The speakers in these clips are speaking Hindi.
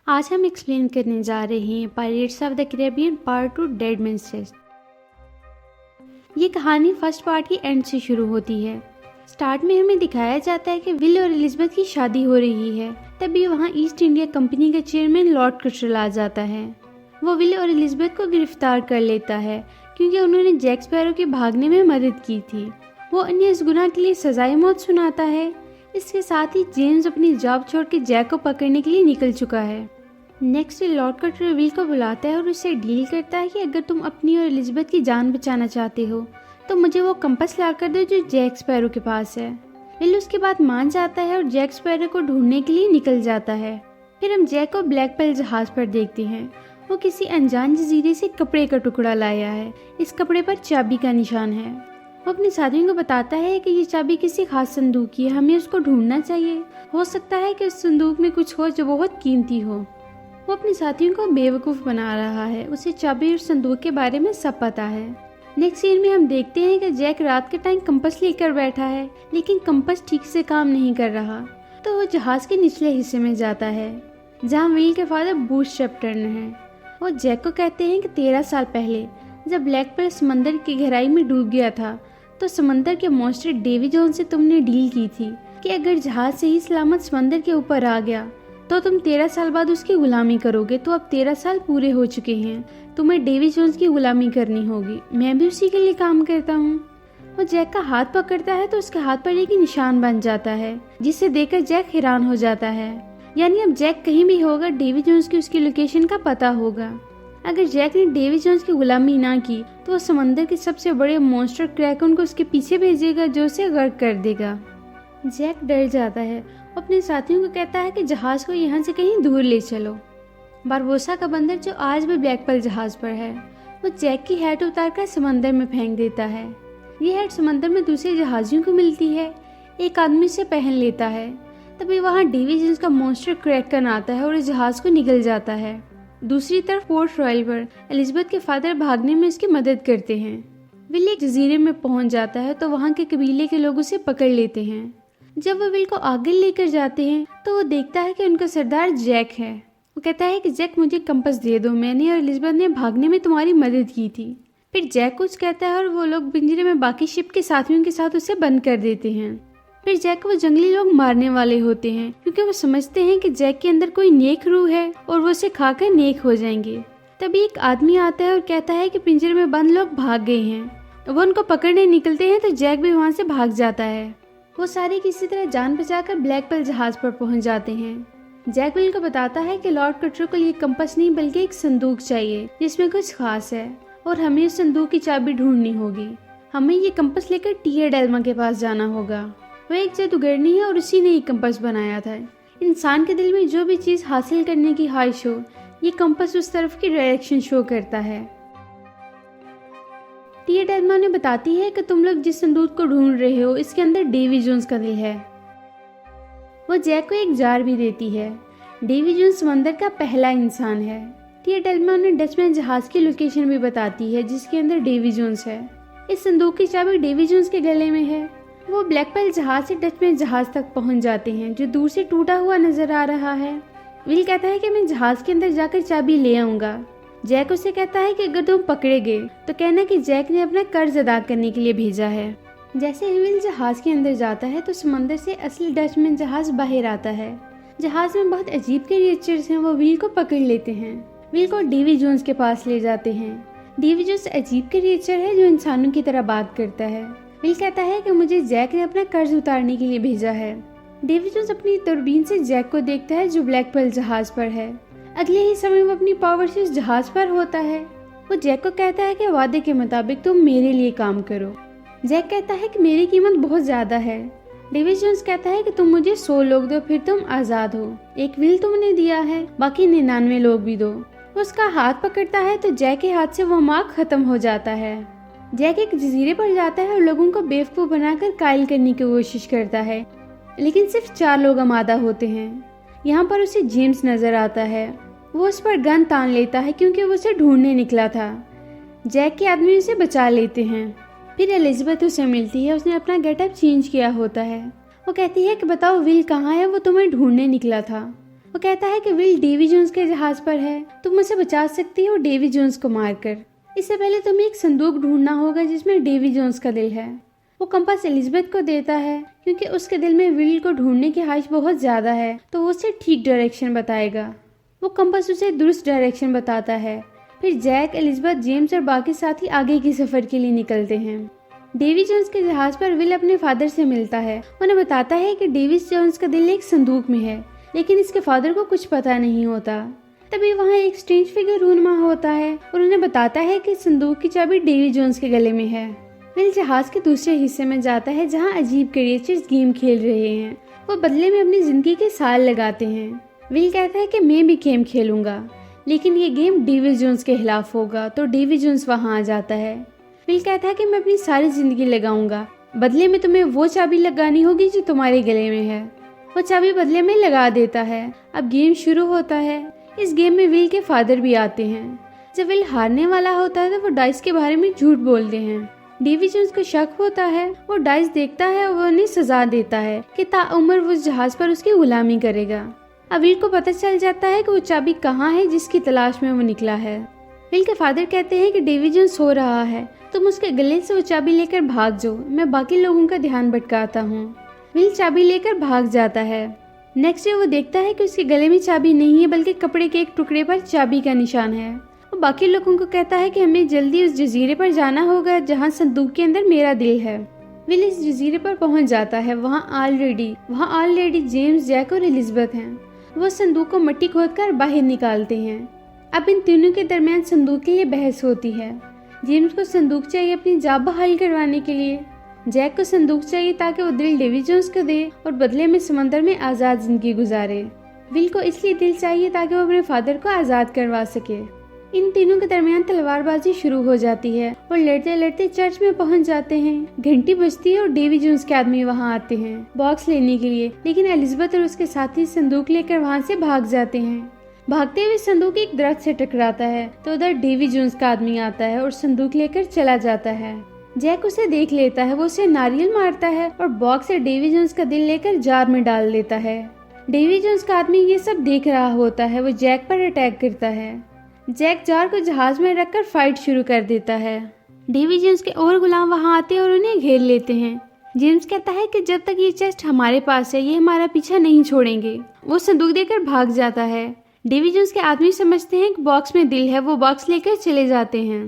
आज हम एक्सप्लेन करने जा रहे हैं Pirates of the Caribbean part 2 Dead Man's Chest. ये कहानी फर्स्ट पार्ट की एंड से शुरू होती है। स्टार्ट में हमें दिखाया जाता है कि विल और एलिजाबेथ की शादी हो रही है। तभी वहाँ ईस्ट इंडिया कंपनी का चेयरमैन लॉर्ड कटरल आ जाता है। वो विल और एलिजाबेथ को गिरफ्तार कर लेता है क्योंकि उन्होंने जैक स्पैरो के भागने में मदद की थी। वो अन्य इस गुनाह के लिए सजाए मौत सुनाता है। इसके साथ ही जेम्स अपनी जॉब छोड़ के जैक को पकड़ने के लिए निकल चुका है। नेक्स्ट लॉर्ड कटरल विल को बुलाता है और उससे डील करता है कि अगर तुम अपनी और एलिजाबेथ की जान बचाना चाहते हो तो मुझे वो कंपास ला कर दो जो जैक स्पैरो के पास है। विल उसके बाद मान जाता है और जैक स्पैरो को ढूंढने के लिए निकल जाता है। फिर हम जैक को ब्लैक पर्ल जहाज पर देखते हैं। वो किसी अनजान जजीरे से कपड़े का टुकड़ा लाया है। इस कपड़े पर चाबी का निशान है। वो अपने साथियों को बताता है कि ये चाबी किसी खास संदूक की है, हमें उसको ढूंढना चाहिए। हो सकता है कि उस संदूक में कुछ हो जो बहुत कीमती हो। वो अपने साथियों को बेवकूफ़ बना रहा है। उसे चाबी और संदूक के बारे में सब पता है। नेक्स्ट सीन में हम देखते हैं कि जैक रात के टाइम कंपास लेकर बैठा है, लेकिन कंपास ठीक से काम नहीं कर रहा। तो वो जहाज के निचले हिस्से में जाता है जहाँ विल के फादर बूथ शेप्टन है। वो जैक को कहते हैं कि 13 साल पहले जब ब्लैक पर्ल समंदर की गहराई में डूब गया था तो समंदर के मॉन्स्टर डेवी जोन से तुमने डील की थी कि अगर जहाज सही सलामत समंदर के ऊपर आ गया तो तुम 13 साल बाद उसकी गुलामी करोगे। तो अब 13 साल पूरे हो चुके हैं, तुम्हें डेवी जोन्स की गुलामी करनी होगी। मैं भी उसी के लिए काम करता हूँ। वो जैक का हाथ पकड़ता है तो उसके हाथ पर एक निशान बन जाता है, जिसे देखकर जैक हैरान हो जाता है। यानी अब जैक कहीं भी होगा, डेवी जोन्स की उसकी लोकेशन का पता होगा। अगर जैक ने डेवी जोन्स की गुलामी ना की तो वो समंदर के सबसे बड़े मॉन्स्टर क्रैकन को उसके पीछे भेजेगा जो उसे गर्क कर देगा। जैक डर जाता है। अपने साथियों को कहता है कि जहाज को यहाँ से कहीं दूर ले चलो। बारबोसा का बंदर जो आज भी ब्लैक पर्ल जहाज पर है, वो जैक की हैट उतारकर समंदर में फेंक देता है। ये हैट समंदर में दूसरे जहाजियों को मिलती है। एक आदमी से पहन लेता है। तभी वहाँ डेवी जोन्स का मॉन्स्टर क्रैकन आता है और इस जहाज को निगल जाता है। दूसरी तरफ पोर्ट रॉयल पर एलिजाबेथ के फादर भागने में उसकी मदद करते हैं। विल एक जजीरे में पहुंच जाता है तो वहाँ के कबीले के लोग उसे पकड़ लेते हैं। जब वो विल को आगे लेकर जाते हैं तो वो देखता है कि उनका सरदार जैक है। वो कहता है कि जैक मुझे कंपास दे दो, मैंने और एलिजाबेथ ने भागने में तुम्हारी मदद की थी। फिर जैक कुछ कहता है और वो लोग पिंजरे में बाकी शिप के साथियों के साथ उसे बंद कर देते हैं। फिर जैक को वो जंगली लोग मारने वाले होते हैं क्योंकि वो समझते हैं कि जैक के अंदर कोई नेक रूह है और वो उसे खाकर नेक हो जाएंगे। तभी एक आदमी आता है और कहता है कि पिंजरे में बंद लोग भाग गए हैं। वो उनको पकड़ने निकलते हैं तो जैक भी वहाँ से भाग जाता है। वो सारे किसी तरह जान बचाकर ब्लैक पर्ल जहाज पर पहुंच जाते हैं। जैक विल को बताता है कि लॉर्ड कटरल को ये कंपास नहीं बल्कि एक संदूक चाहिए जिसमें कुछ खास है और हमें उस संदूक की चाबी ढूंढनी होगी। हमें ये कंपास लेकर टियर डेल्मा के पास जाना होगा। वो एक जादूगरनी है और उसी ने ये कंपास बनाया था। इंसान के दिल में जो भी चीज़ हासिल करने की ख्वाहिश हो, ये कंपास उस तरफ की डायरेक्शन शो करता है। टियर डेल्मा ने बताती है कि तुम लोग जिस संदूक को ढूंढ रहे हो इसके अंदर डेवी जोन्स का दिल है। वो जैक को एक जार भी देती है। डेवी जोन्स समंदर का पहला इंसान है। टियर डेल्मा ने डचमैन जहाज की लोकेशन भी बताती है जिसके अंदर डेवी जोन्स है। इस संदूक की चाबी डेवी जोन्स के गले में है। वो ब्लैक पर्ल जहाज से डचमैन जहाज तक पहुंच जाते हैं जो दूर से टूटा हुआ नजर आ रहा है। विल कहता है कि मैं जहाज के अंदर जाकर चाबी ले आऊंगा। जैक उसे कहता है कि अगर तुम पकड़े गए तो कहना कि जैक ने अपना कर्ज अदा करने के लिए भेजा है। जैसे ही विल जहाज के अंदर जाता है तो समंदर से असली डचमैन जहाज बाहर आता है। जहाज में बहुत अजीब क्रिएचर्स हैं। वो विल को पकड़ लेते हैं। विल को डेवी जोन्स के पास ले जाते हैं। डेवी जोन्स अजीब क्रिएचर है जो इंसानों की तरह बात करता है। विल कहता है कि मुझे जैक ने अपना कर्ज उतारने के लिए भेजा है। डेवी जोन्स अपनी दूरबीन से जैक को देखता है जो ब्लैक पर्ल जहाज पर है। अगले ही समय वो अपनी पावर से उस जहाज पर होता है। वो जैक को कहता है कि वादे के मुताबिक तुम मेरे लिए काम करो। जैक कहता है कि मेरी कीमत बहुत ज्यादा है। डेवी जोन्स कहता है कि तुम मुझे 100 लोग दो फिर तुम आजाद हो। एक विल तुमने दिया है, बाकी 99 लोग भी दो। वो उसका हाथ पकड़ता है तो जैक के हाथ से वो मार्क खत्म हो जाता है। जैक एक जजीरे पर जाता है और लोगों को बेवकूफ बनाकर कायल करने की कोशिश करता है, लेकिन सिर्फ 4 लोग आमादा होते हैं। यहाँ पर उसे जेम्स नजर आता है। वो उस पर गन तान लेता है क्योंकि वो उसे ढूंढने निकला था। जैक के आदमी उसे बचा लेते हैं। फिर एलिजाबेथ उसे मिलती है। उसने अपना गेटअप चेंज किया होता है। वो कहती है कि बताओ विल कहाँ है, वो तुम्हें ढूंढने निकला था। वो कहता है कि विल डेवी जोन्स के जहाज पर है, तुम उसे बचा सकती हो डेवी जोन्स को मारकर। इससे पहले तुम्हें एक संदूक ढूंढना होगा जिसमें डेवी जोन्स का दिल है। वो कंपास एलिजाबेथ को देता है क्योंकि उसके दिल में विल को ढूंढने की ख्वाहिश बहुत ज्यादा है, तो वो उसे ठीक डायरेक्शन बताएगा। वो कंपास उसे दुरुस्त डायरेक्शन बताता है। फिर जैक, एलिजाबेथ, जेम्स और बाकी साथी आगे की सफर के लिए निकलते हैं। डेवी जोन्स के जहाज पर विल अपने फादर से मिलता है। उन्हें बताता है कि डेवी जोन्स का दिल एक संदूक में है, लेकिन इसके फादर को कुछ पता नहीं होता। तभी वहाँ एक स्ट्रेंज फिगर रूनमा होता है और उन्हें बताता है कि संदूक की चाबी डेवी जोन्स के गले में है। विल जहाज के दूसरे हिस्से में जाता है जहाँ अजीब क्रिएचर्स गेम खेल रहे हैं। वो बदले में अपनी जिंदगी के साल लगाते हैं। विल कहता है कि मैं भी गेम खेलूंगा, लेकिन ये गेम डेवी जोन्स के खिलाफ होगा, तो डेवी जोन्स वहाँ आ जाता है। विल कहता है कि मैं अपनी सारी जिंदगी लगाऊंगा, बदले में तुम्हें वो चाबी लगानी होगी जो तुम्हारे गले में है। वो चाबी बदले में लगा देता है। अब गेम शुरू होता है। इस गेम में विल के फादर भी आते हैं। जब विल हारने वाला होता है तो वो डाइस के बारे में झूठ बोलते हैं। डेवी जोन्स को शक होता है। वो डाइस देखता है और वो उन्हें सजा देता है कि ताउम्र वो जहाज पर उसकी गुलामी करेगा। अब विल को पता चल जाता है कि वो चाबी कहाँ है जिसकी तलाश में वो निकला है। विल के फादर कहते हैं कि डेवी जोन्स सो रहा है, तुम उसके गले से वो चाबी लेकर भाग जाओ, मैं बाकी लोगों का ध्यान भटकाता हूँ। विल चाबी लेकर भाग जाता है। नेक्स्ट डे वो देखता है कि उसके गले में चाबी नहीं है, बल्कि कपड़े के एक टुकड़े पर चाबी का निशान है। वो बाकी लोगों को कहता है कि हमें जल्दी उस जजीरे पर जाना होगा जहाँ संदूक के अंदर मेरा दिल है। विल इस जजीरे पर पहुंच जाता है। वहाँ ऑलरेडी जेम्स, जैक और एलिजाबेथ हैं। वो संदूक को मिट्टी खोदकर बाहर निकालते हैं। अब इन तीनों के दरमियान संदूक के लिए बहस होती है। जेम्स को संदूक चाहिए अपनी जान बहाल करवाने के लिए। जैक को संदूक चाहिए ताकि वो दिल डेवी जोन्स को दे और बदले में समंदर में आज़ाद जिंदगी गुजारे। विल को इसलिए दिल चाहिए ताकि वो अपने फादर को आज़ाद करवा सके। इन तीनों के दरमियान तलवारबाजी शुरू हो जाती है और लड़ते लड़ते चर्च में पहुंच जाते हैं। घंटी बजती है और डेवी जोन्स के आदमी वहां आते हैं बॉक्स लेने के लिए, लेकिन एलिजाबेथ और उसके साथी संदूक लेकर वहां से भाग जाते हैं। भागते हुए संदूक एक दरख्त से टकराता है तो उधर डेवी जोन्स का आदमी आता है और संदूक लेकर चला जाता है। जैक उसे देख लेता है। वो उसे नारियल मारता है और बॉक्स से डेवी जोन्स का दिल लेकर जार में डाल देता है। डेवी जोन्स का आदमी ये सब देख रहा होता है। वो जैक पर अटैक करता है। जैक जार को जहाज में रखकर फाइट शुरू कर देता है। डेवी जोन्स के और गुलाम वहां आते हैं और उन्हें घेर लेते हैं। जेम्स कहता है कि जब तक ये चेस्ट हमारे पास है ये हमारा पीछा नहीं छोड़ेंगे। वो संदूक देकर भाग जाता है। डेवी जोन्स के आदमी समझते हैं कि बॉक्स में दिल है। वो बॉक्स लेकर चले जाते हैं।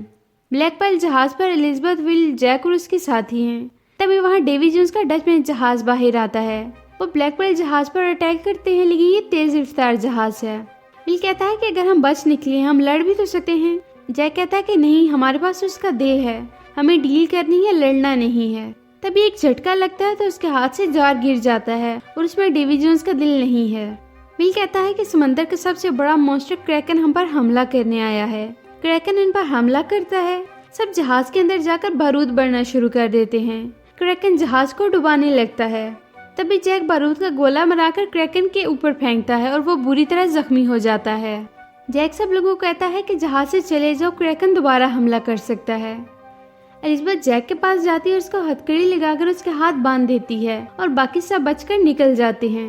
ब्लैक पर्ल जहाज पर एलिजाबेथ, विल, जैक और उसके साथी हैं। तभी वहाँ डेवी जोन्स का डचमैन जहाज बाहर आता है। वो ब्लैक पर्ल जहाज पर अटैक करते हैं, लेकिन ये तेज रफ्तार जहाज है। विल कहता है कि अगर हम बच निकले हम लड़ भी तो सकते हैं। जैक कहता है कि नहीं, हमारे पास उसका दिल है, हमें डील करनी है, लड़ना नहीं है। तभी एक झटका लगता है तो उसके हाथ से जार गिर जाता है और उसमें डेवी जोन्स का दिल नहीं है। विल कहता है कि समंदर का सबसे बड़ा मॉन्स्टर क्रैकन हम पर हमला करने आया है। क्रैकन इन पर हमला करता है। सब जहाज के अंदर जाकर बारूद बढ़ना शुरू कर देते हैं। क्रैकन जहाज को डुबाने लगता है। तभी जैक बारूद का गोला बनाकर क्रैकन के ऊपर फेंकता है और वो बुरी तरह जख्मी हो जाता है। जैक सब लोगों को कहता है कि जहाज से चले जाओ, क्रैकन दोबारा हमला कर सकता है। एलिजाबेथ जैक के पास जाती है और उसको हथकड़ी लगाकर उसके हाथ बांध देती है और बाकी सब बचकर निकल जाते हैं।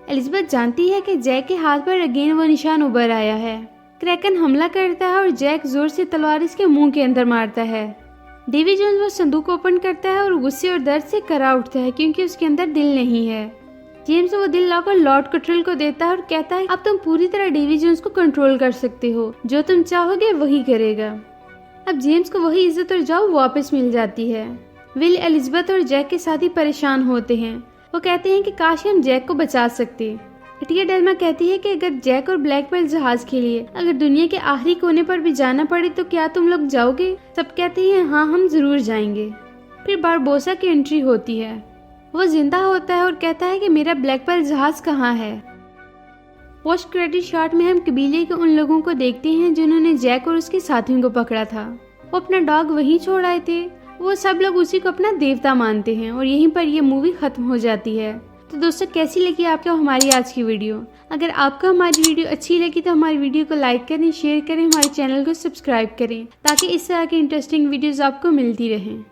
एलिजाबेथ जानती है कि जैक के हाथ पर अगेन वो निशान उभर आया है। क्रैकन हमला करता है और जैक जोर से तलवार इसके मुंह के अंदर मारता है। डेवी जोन्स वो संदूक ओपन करता है और गुस्से और दर्द से करा उठता है क्योंकि उसके अंदर दिल नहीं है। जेम्स वो दिल लाकर लॉर्ड कटरल को देता है और कहता है अब तुम पूरी तरह डेवी जोन्स को कंट्रोल कर सकते हो, जो तुम चाहोगे वही करेगा। अब जेम्स को वही इज्जत और जाओ वापस मिल जाती है। विल, एलिजाबेथ और जैक के साथ ही परेशान होते हैं। वो कहते हैं कि काश हम जैक को बचा सकते। टिया डेल्मा कहती है कि अगर जैक और ब्लैक पर्ल जहाज के लिए अगर दुनिया के आखिरी कोने पर भी जाना पड़े तो क्या तुम लोग जाओगे? सब कहते हैं हाँ, हम जरूर जाएंगे। फिर बारबोसा की एंट्री होती है। वो जिंदा होता है और कहता है कि मेरा ब्लैक पर्ल जहाज कहाँ है। पोस्ट क्रेडिट शॉट में हम कबीले के उन लोगों को देखते हैं जिन्होंने जैक और उसके साथियों को पकड़ा था। वो अपना डॉग वहीं छोड़ आए थे। वो सब लोग उसी को अपना देवता मानते हैं और यहीं पर ये मूवी खत्म हो जाती है। तो दोस्तों, कैसी लगी आपको हमारी आज की वीडियो? अगर आपको हमारी वीडियो अच्छी लगी तो हमारी वीडियो को लाइक करें, शेयर करें, हमारे चैनल को सब्सक्राइब करें ताकि इस तरह की इंटरेस्टिंग वीडियोस आपको मिलती रहें।